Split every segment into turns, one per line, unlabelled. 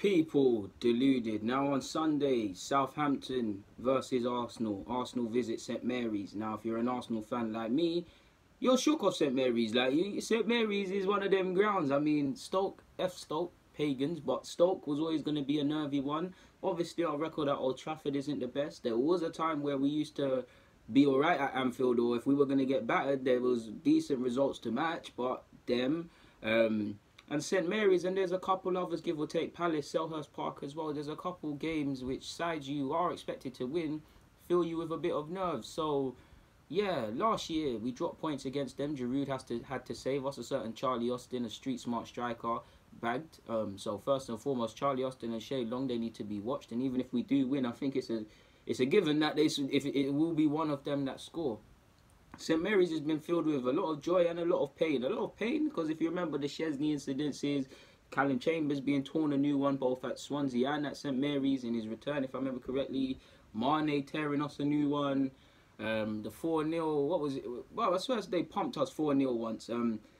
People deluded. Now on Sunday, Southampton versus Arsenal. Arsenal visit St Mary's. Now if you're an Arsenal fan like me, you're shook off St Mary's. Like St Mary's is one of them grounds. I mean, Stoke, Stoke, pagans, but Stoke was always going to be a nervy one. Obviously our record at Old Trafford isn't the best. There was a time where we used to be alright at Anfield, or if we were going to get battered, there was decent results to match, but them and St Mary's, and there's a couple others, give or take, Palace, Selhurst Park as well. There's a couple games which sides you are expected to win fill you with a bit of nerves. So yeah, last year we dropped points against them. Giroud had to save us. A certain Charlie Austin, a street smart striker, bagged. So first and foremost, Charlie Austin and Shay Long, they need to be watched. And even if we do win, I think it's a given that it will be one of them that score. St Mary's has been filled with a lot of joy and a lot of pain. A lot of pain because if you remember the Chesney incidences, Callum Chambers being torn a new one both at Swansea and at St Mary's in his return, if I remember correctly. Mane tearing us a new one. The 4-0, what was it? Well, I swear they pumped us 4-0 once.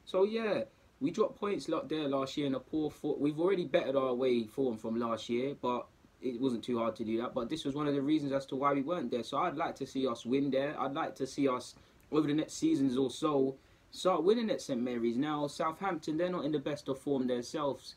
So yeah, we dropped points there last year in a poor foot. We've already bettered our way form from last year, but it wasn't too hard to do that. But this was one of the reasons as to why we weren't there. So I'd like to see us win there. I'd like to see us over the next seasons or so start winning at St Mary's. Now Southampton, they're not in the best of form themselves.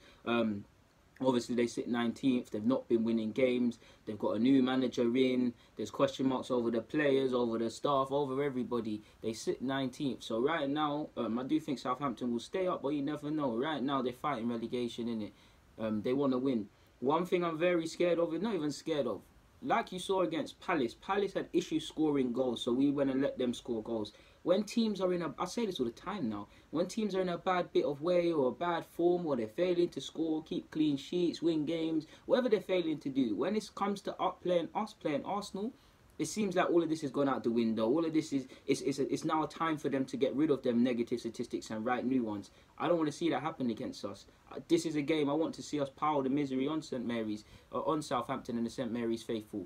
Obviously they sit 19th. They've not been winning games. They've got a new manager in. There's question marks over the players, over the staff, over everybody. They sit 19th. So right now, I do think Southampton will stay up, but you never know. Right now they're fighting relegation, innit? They want to win. One thing I'm very scared of, not even scared of, like you saw against Palace, Palace had issues scoring goals, so we went and let them score goals. When teams are in I say this all the time now, when teams are in a bad bit of way or a bad form, or they're failing to score, keep clean sheets, win games, whatever they're failing to do, when it comes to us playing Arsenal, it seems like all of this has gone out the window. All of this it's now a time for them to get rid of them negative statistics and write new ones. I don't want to see that happen against us. This is a game I want to see us power the misery on St Mary's, on Southampton and the St Mary's faithful.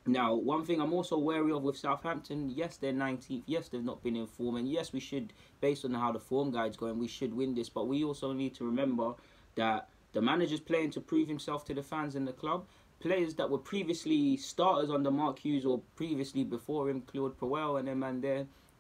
Now, one thing I'm also wary of with Southampton, yes, they're 19th, yes, they've not been in form, and yes, we should, based on how the form guide's going, we should win this, but we also need to remember that the manager's playing to prove himself to the fans in the club. Players that were previously starters under Mark Hughes or previously before him, Claude Puel and them and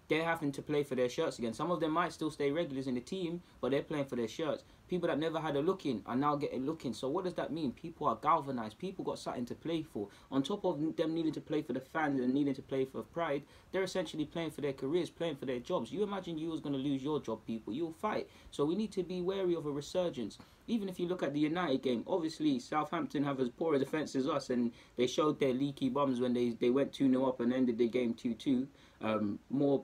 they're having to play for their shirts again. Some of them might still stay regulars in the team, but they're playing for their shirts. People that never had a look in are now getting look in. So what does that mean? People are galvanised. People got something to play for. On top of them needing to play for the fans and needing to play for pride, they're essentially playing for their careers, playing for their jobs. You imagine you was going to lose your job, people. You'll fight. So we need to be wary of a resurgence. Even if you look at the United game, obviously Southampton have as poor a defence as us, and they showed their leaky bums when they went 2-0 up and ended the game 2-2. More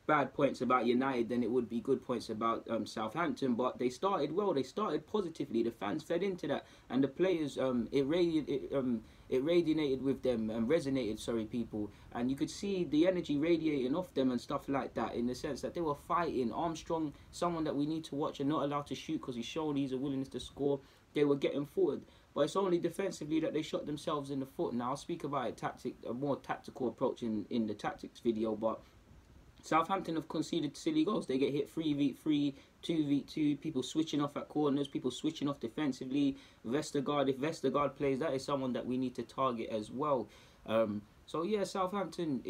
bad points about United than it would be good points about Southampton, but they started well, they started positively, the fans fed into that, and the players, it radiated with them and resonated, people, and you could see the energy radiating off them and stuff like that, in the sense that they were fighting. Armstrong, someone that we need to watch and not allowed to shoot because he's shown he's a willingness to score, they were getting forward. But it's only defensively that they shot themselves in the foot. Now I'll speak about a more tactical approach in the tactics video, but Southampton have conceded silly goals. They get hit 3v3, 2v2, people switching off at corners, people switching off defensively. Vestergaard, if Vestergaard plays, that is someone that we need to target as well. So yeah, Southampton,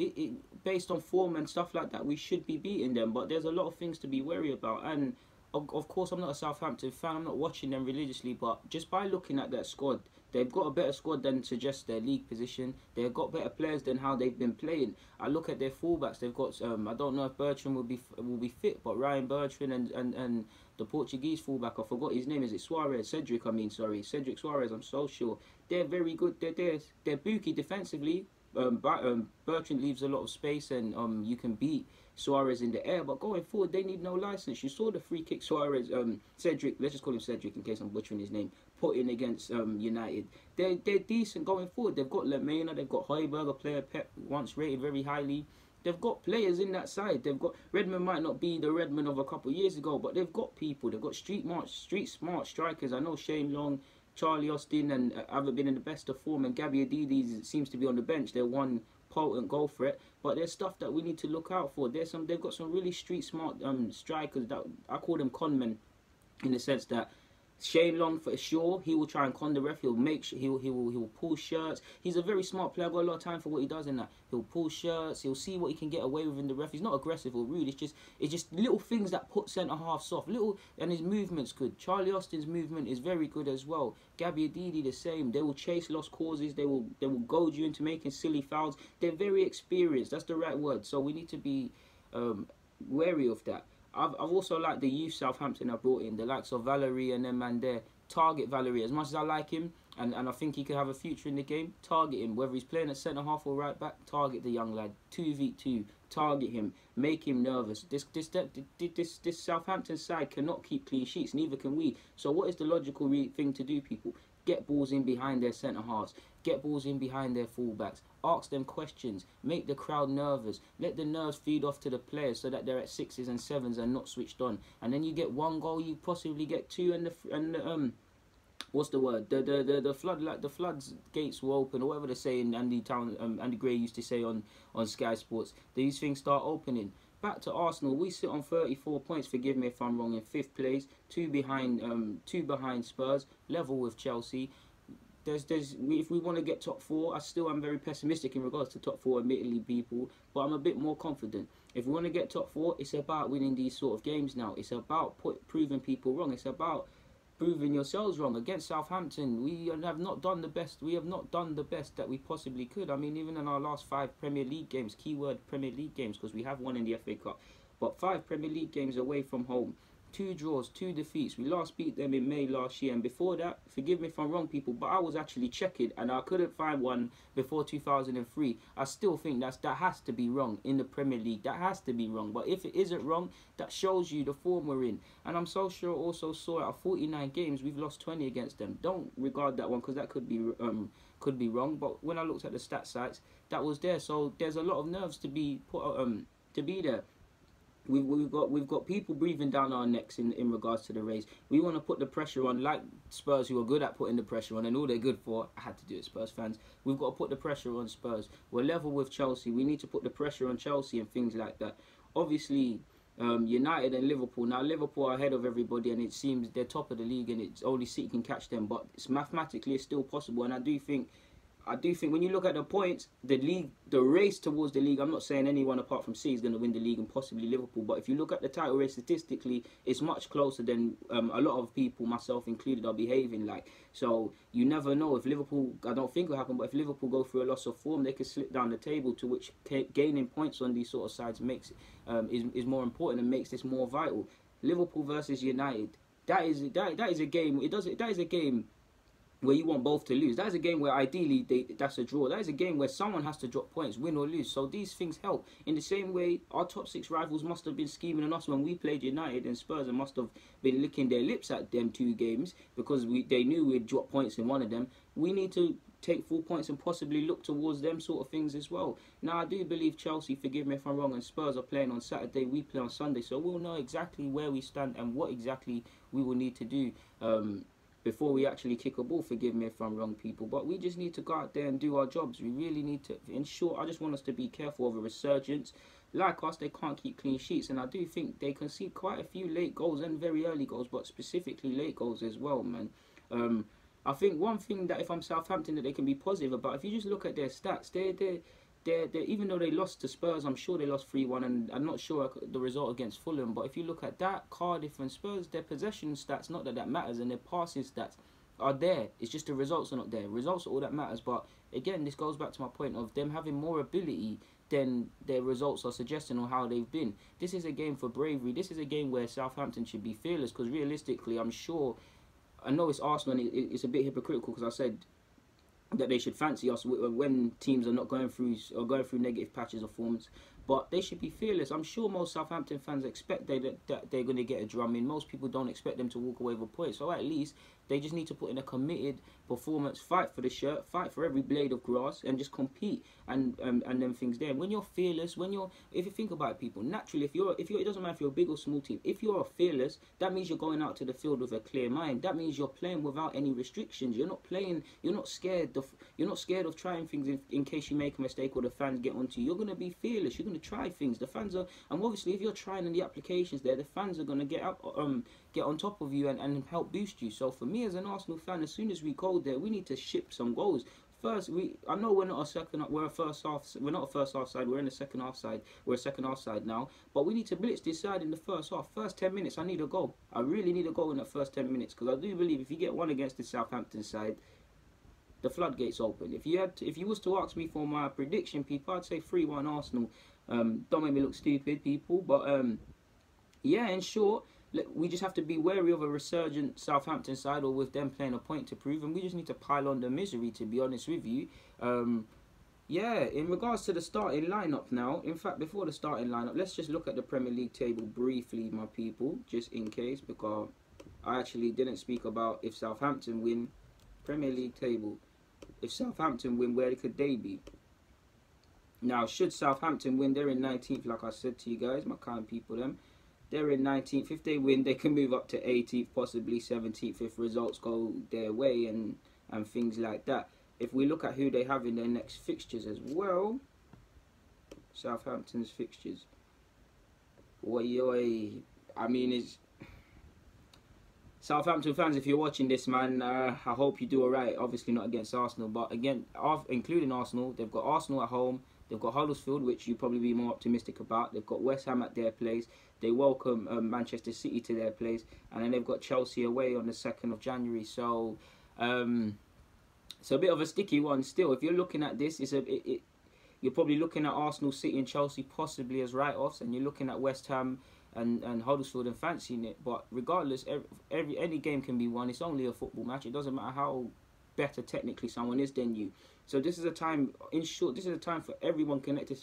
based on form and stuff like that, we should be beating them. But there's a lot of things to be wary about. And of course, I'm not a Southampton fan. I'm not watching them religiously. But just by looking at that squad, they've got a better squad than suggests their league position. They've got better players than how they've been playing. I look at their fullbacks. They've got I don't know if Bertrand will be fit, but Ryan Bertrand and the Portuguese fullback, I forgot his name. Is it Suarez? Cedric Suarez. I'm so sure they're very good. They're booky defensively. Bertrand leaves a lot of space, and you can beat Suarez in the air, but going forward they need no license. You saw the free kick Suarez, Cedric, let's just call him Cedric in case I'm butchering his name, put in against United. They're decent going forward. They've got Lemena, they've got Højbjerg, a player Pep once rated very highly. They've got players in that side. They've got Redmond, might not be the Redmond of a couple of years ago, but they've got people. They've got street smart strikers. I know Shane Long, Charlie Austin, and haven't been in the best of form, and Gabby Adidas seems to be on the bench. They're one potent goal threat, but there's stuff that we need to look out for. They've got some really street smart strikers that I call them conmen, in the sense that Shane Long, for sure, he will try and con the ref. He'll make sure he will pull shirts. He's a very smart player. I've got a lot of time for what he does in that. He'll pull shirts. He'll see what he can get away with in the ref. He's not aggressive or rude. It's just little things that put centre halves off. And his movement's good. Charlie Austin's movement is very good as well. Gabby Adidi the same. They will chase lost causes. They will goad you into making silly fouls. They're very experienced. That's the right word. So we need to be wary of that. I've also liked the youth Southampton I brought in, the likes of Valerie and them man there. Target Valerie. As much as I like him, and I think he could have a future in the game, target him. Whether he's playing at centre-half or right-back, target the young lad. 2v2, target him, make him nervous. This Southampton side cannot keep clean sheets, neither can we. So what is the logical thing to do, people? Get balls in behind their centre-halves. Get balls in behind their fullbacks. Ask them questions. Make the crowd nervous. Let the nerves feed off to the players so that they're at 6s and 7s and not switched on. And then you get one goal, you possibly get two, and what's the word? The floods gates will open, or whatever they say in Andy Gray used to say on Sky Sports. These things start opening. Back to Arsenal, we sit on 34 points. Forgive me if I'm wrong. In 5th place, two behind Spurs, level with Chelsea. If we want to get top 4, I still am very pessimistic in regards to top 4, admittedly, people. But I'm a bit more confident. If we want to get top 4, it's about winning these sort of games now. It's about proving people wrong. It's about proving yourselves wrong. Against Southampton, we have not done the best. We have not done the best that we possibly could. I mean, even in our last 5 Premier League games, keyword Premier League games, because we have one in the FA Cup, but 5 Premier League games away from home, 2 draws, 2 defeats. We last beat them in May last year, and before that, forgive me if I'm wrong, people, but I was actually checking and I couldn't find one before 2003. I still think that has to be wrong in the Premier League. That has to be wrong. But if it isn't wrong, that shows you the form we're in. And I'm so sure also saw out of 49 games, we've lost 20 against them. Don't regard that one because that could be wrong. But when I looked at the stat sites, that was there. So there's a lot of nerves to be put to be there. We've got people breathing down our necks in regards to the race. We want to put the pressure on, like Spurs, who are good at putting the pressure on, and all they're good for. I had to do it, Spurs fans. We've got to put the pressure on Spurs. We're level with Chelsea. We need to put the pressure on Chelsea and things like that. Obviously, United and Liverpool. Now Liverpool are ahead of everybody, and it seems they're top of the league, and it's only City can catch them. But it's mathematically still possible, and I do think when you look at the points, the race towards the league, I'm not saying anyone apart from City is going to win the league and possibly Liverpool, but if you look at the title race statistically, it's much closer than a lot of people, myself included, are behaving like. So you never know if Liverpool, I don't think it will happen, but if Liverpool go through a loss of form, they could slip down the table, to which gaining points on these sort of sides makes is more important and makes this more vital. Liverpool versus United, that is a game. That is a game where you want both to lose. That is a game where ideally that's a draw. That is a game where someone has to drop points, win or lose. So these things help. In the same way, our top 6 rivals must have been scheming on us when we played United and Spurs, and must have been licking their lips at them 2 games because they knew we'd drop points in one of them. We need to take 4 points and possibly look towards them sort of things as well. Now, I do believe Chelsea, forgive me if I'm wrong, and Spurs are playing on Saturday. We play on Sunday. So we'll know exactly where we stand and what exactly we will need to do before we actually kick a ball. Forgive me if I'm wrong, people, but we just need to go out there and do our jobs. We really need to, in short, I just want us to be careful of a resurgence. Like us, they can't keep clean sheets, and I do think they concede quite a few late goals and very early goals, but specifically late goals as well, man. I think one thing that if I'm Southampton that they can be positive about, if you just look at their stats, they're even though they lost to Spurs, I'm sure they lost 3-1, and I'm not sure the result against Fulham, but if you look at that, Cardiff and Spurs, their possession stats, not that matters, and their passing stats are there. It's just the results are not there. Results are all that matters, but again, this goes back to my point of them having more ability than their results are suggesting or how they've been. This is a game for bravery. This is a game where Southampton should be fearless, because realistically, I'm sure, I know it's Arsenal, and it's a bit hypocritical because I said that they should fancy us when teams are not going through negative patches or forms, but they should be fearless. I'm sure most Southampton fans expect that they're going to get a drumming. Most people don't expect them to walk away with a point, so at least they just need to put in a committed performance, fight for the shirt, fight for every blade of grass, and just compete and them things there. When you're fearless, if you think about it, people, naturally, if you're it doesn't matter if you're a big or small team, if you're fearless, that means you're going out to the field with a clear mind. That means you're playing without any restrictions. You're not scared of trying things in case you make a mistake or the fans get onto you. You're going to be fearless. You're going to try things. The fans are, and obviously if you're trying in the applications there, the fans are gonna get on top of you and help boost you. So for me as an Arsenal fan, as soon as we go there, we need to ship some goals. First, I know we're not a second, we're a first half, we're not a first half side, we're in the second half side, we're a second half side now, but we need to blitz this side in the first half. First 10 minutes, I need a goal. I really need a goal in the first 10 minutes, because I do believe if you get one against the Southampton side, the floodgates open. If you was to ask me for my prediction, people, I'd say 3-1 Arsenal. Don't make me look stupid, people, but yeah, in short, we just have to be wary of a resurgent Southampton side, or with them playing a point to prove, and we just need to pile on the misery, to be honest with you. Yeah, in regards to the starting lineup now, in fact, before the starting lineup, let's just look at the Premier League table briefly, my people, just in case, because I actually didn't speak about if Southampton win. Premier League table. If Southampton win, where could they be? Now, should Southampton win, they're in 19th, like I said to you guys, my kind people, them. They're in 19th. If they win, they can move up to 18th, possibly 17th if results go their way and things like that. If we look at who they have in their next fixtures as well, Southampton's fixtures. I mean, it's Southampton fans, if you're watching this, man, I hope you do alright. Obviously not against Arsenal, but again, including Arsenal, they've got Arsenal at home. They've got Huddersfield, which you'd probably be more optimistic about. They've got West Ham at their place. They welcome Manchester City to their place. And then they've got Chelsea away on the 2nd of January. So, it's a bit of a sticky one still. If you're looking at this, you're probably looking at Arsenal, City and Chelsea possibly as write-offs. And you're looking at West Ham and Huddersfield and fancying it. But regardless, any game can be won. It's only a football match. It doesn't matter how better technically someone is than you. So this is a time, in short, this is a time for everyone connected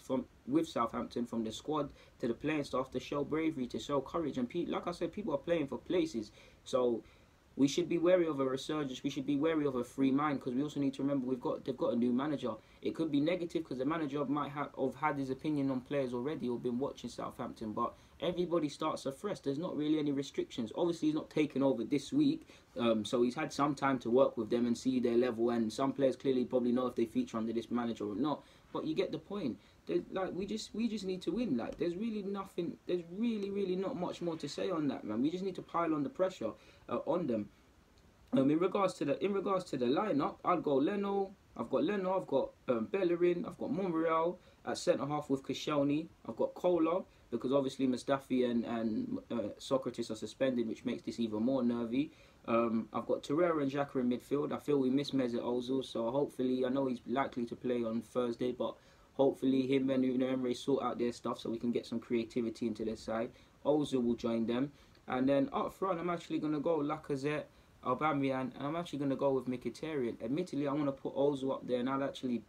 with Southampton, from the squad to the playing staff, to show bravery, to show courage. And like I said, people are playing for places. So we should be wary of a resurgence. We should be wary of a free mind, because we also need to remember they've got a new manager. It could be negative because the manager might have had his opinion on players already or been watching Southampton, but everybody starts afresh. There's not really any restrictions. Obviously, he's not taken over this week, so he's had some time to work with them and see their level. And some players clearly probably know if they feature under this manager or not. But you get the point. Like we just need to win. Like there's really nothing. There's really not much more to say on that, man. We just need to pile on the pressure on them. In regards to the lineup, I'd go Leno. I've got Bellerin. I've got Monreal at centre half with Koscielny. I've got Kola, because obviously Mustafi and Socrates are suspended, which makes this even more nervy. I've got Torreira and Xhaka in midfield. I feel we miss Mesut Ozil, so hopefully, I know he's likely to play on Thursday, but hopefully him and Unai Emery sort out their stuff so we can get some creativity into their side. Ozil will join them. And then up front, I'm actually going to go Lacazette, Aubameyang, and I'm actually going to go with Mkhitaryan. Admittedly, I want to put Ozil up there, and I'll actually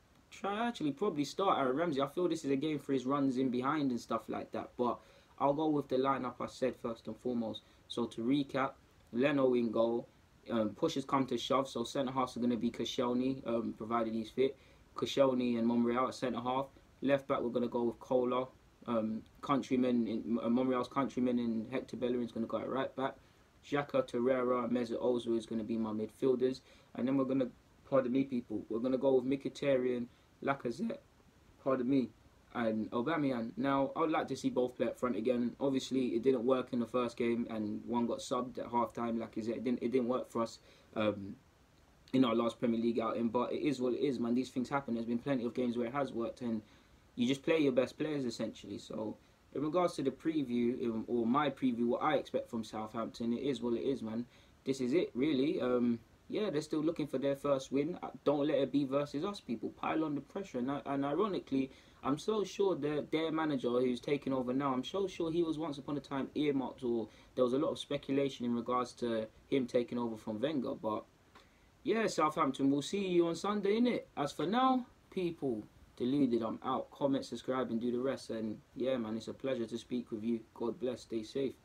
probably start Aaron Ramsey. I feel this is a game for his runs in behind and stuff like that, but I'll go with the lineup I said first and foremost. So to recap, Leno in goal, pushes come to shove, so centre halves are going to be Koscielny, provided he's fit. Koscielny and Monreal at centre half. Left back, we're going to go with Kola. Monreal's countryman in Hector Bellerin is going to go at right back. Xhaka, Torreira, Mesut Ozil is going to be my midfielders. And then we're going to, pardon me people, we're going to go with Mkhitaryan, Lacazette, and Aubameyang. Now, I would like to see both play up front again. Obviously, it didn't work in the first game, and one got subbed at half-time. Lacazette, it didn't work for us in our last Premier League outing, but it is what it is, man. These things happen. There's been plenty of games where it has worked, and you just play your best players, essentially. So, in regards to the preview, or my preview, what I expect from Southampton, it is what it is, man. This is it, really. Yeah, they're still looking for their first win. Don't let it be versus us, people. Pile on the pressure. And ironically, I'm so sure that their manager, who's taking over now, I'm so sure he was once upon a time earmarked, or there was a lot of speculation in regards to him taking over from Wenger. But, yeah, Southampton, we'll see you on Sunday, innit? As for now, people, deluded, I'm out. Comment, subscribe, and do the rest. And, yeah, man, it's a pleasure to speak with you. God bless. Stay safe.